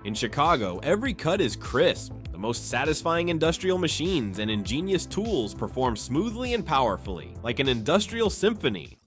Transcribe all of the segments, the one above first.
In Chicago, every cut is crisp. The most satisfying industrial machines and ingenious tools perform smoothly and powerfully, like an industrial symphony.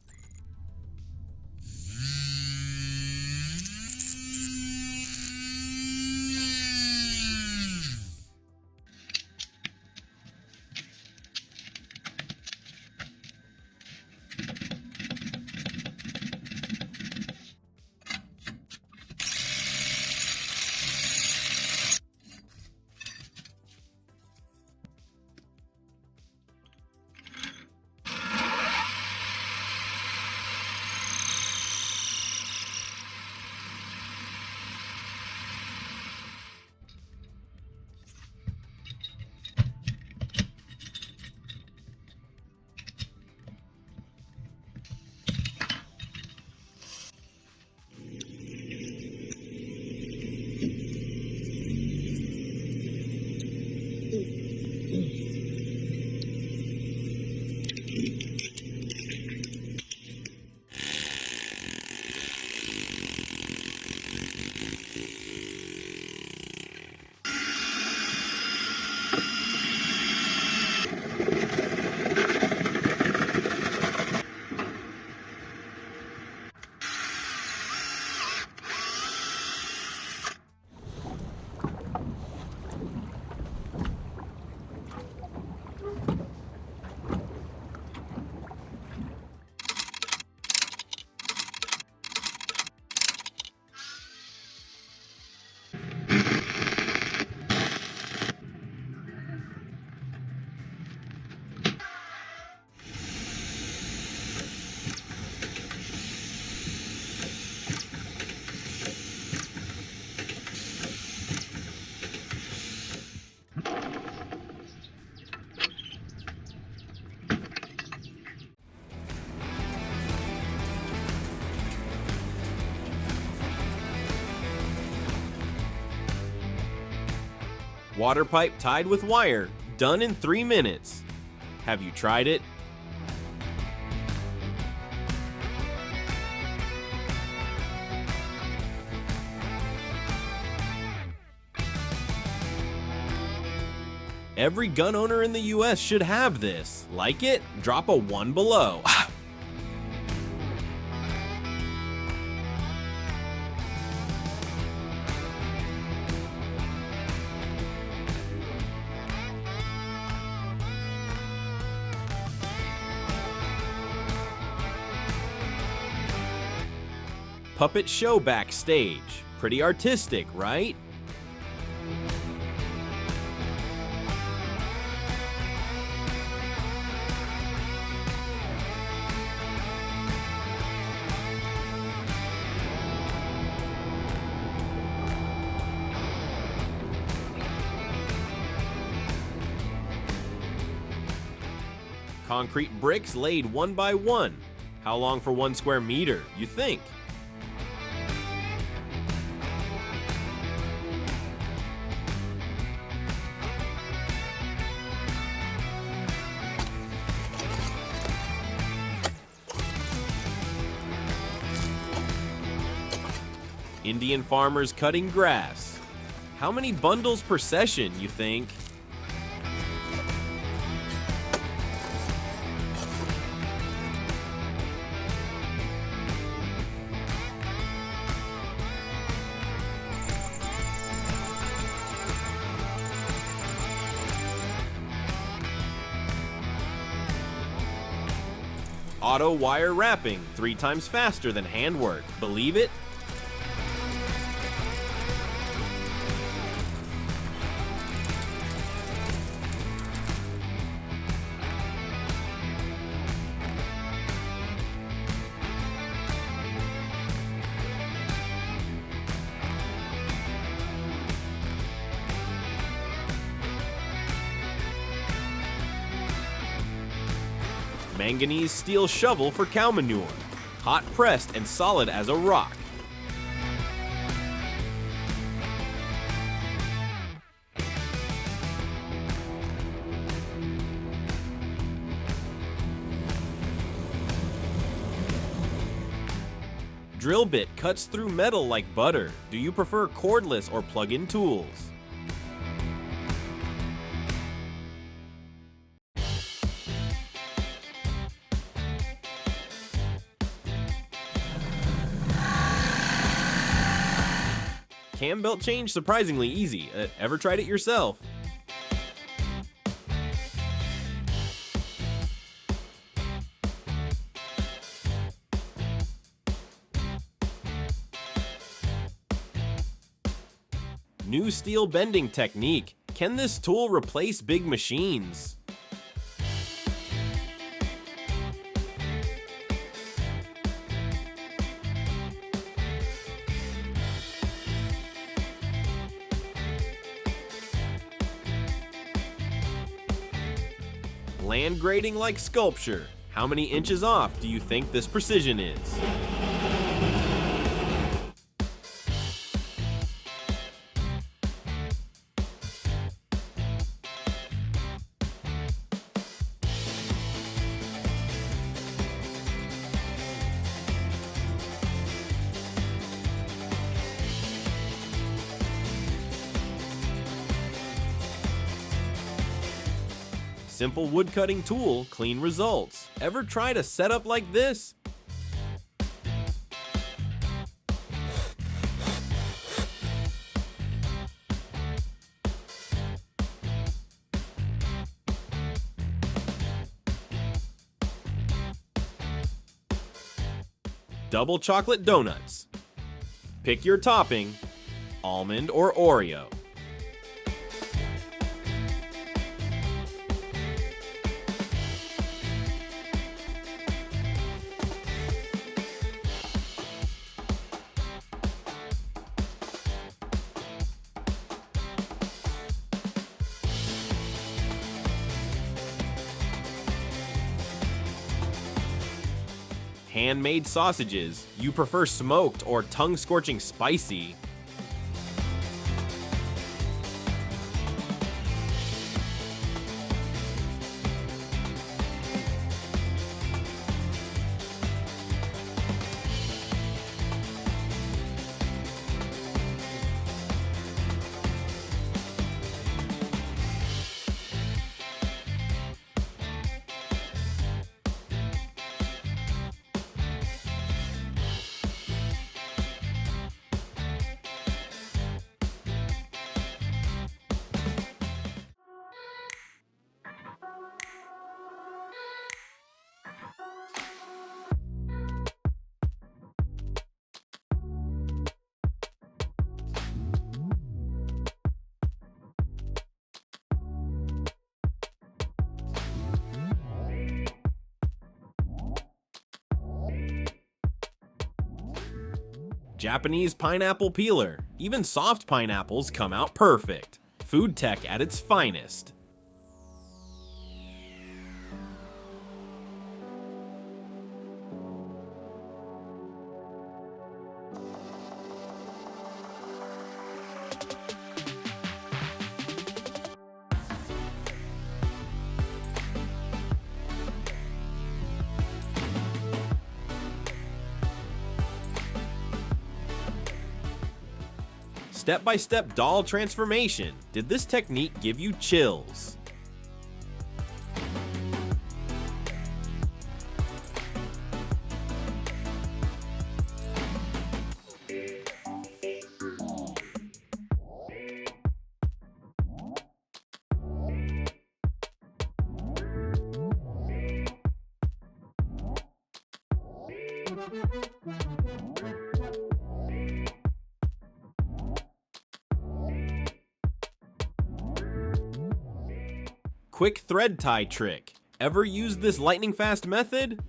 Water pipe tied with wire, done in 3 minutes. Have you tried it? Every gun owner in the US should have this. Like it? Drop a 1 below. Puppet show backstage. Pretty artistic, right? Concrete bricks laid 1 by 1. How long for 1 square meter, you think? Indian farmers cutting grass. How many bundles per session, you think? Auto wire wrapping, 3 times faster than handwork. Believe it? Manganese steel shovel for cow manure. Hot pressed and solid as a rock. drill bit cuts through metal like butter. Do you prefer cordless or plug-in tools? Cam belt change surprisingly easy. Ever tried it yourself? New steel bending technique. Can this tool replace big machines? Land grading like sculpture. How many inches off do you think this precision is? Simple woodcutting tool, clean results. Ever tried a setup like this? Double chocolate donuts. Pick your topping, almond or Oreo. Handmade sausages. You prefer smoked or tongue-scorching spicy? Japanese pineapple peeler. Even soft pineapples come out perfect. Food tech at its finest. Step-by-step doll transformation. Did this technique give you chills? Quick thread tie trick. Ever used this lightning fast method?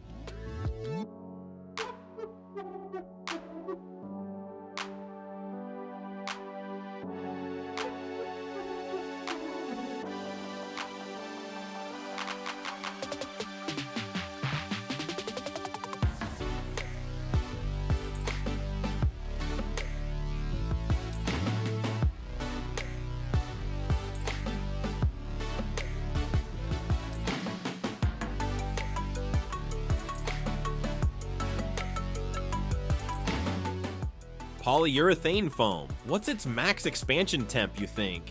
polyurethane foam. What's its max expansion temp, you think?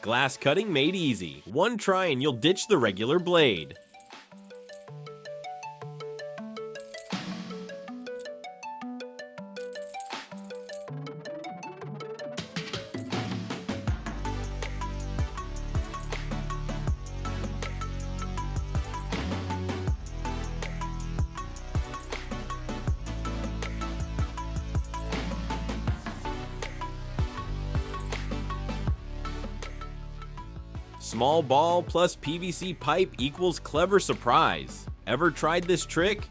Glass cutting made easy. One try and you'll ditch the regular blade. Small ball plus PVC pipe equals clever surprise. Ever tried this trick?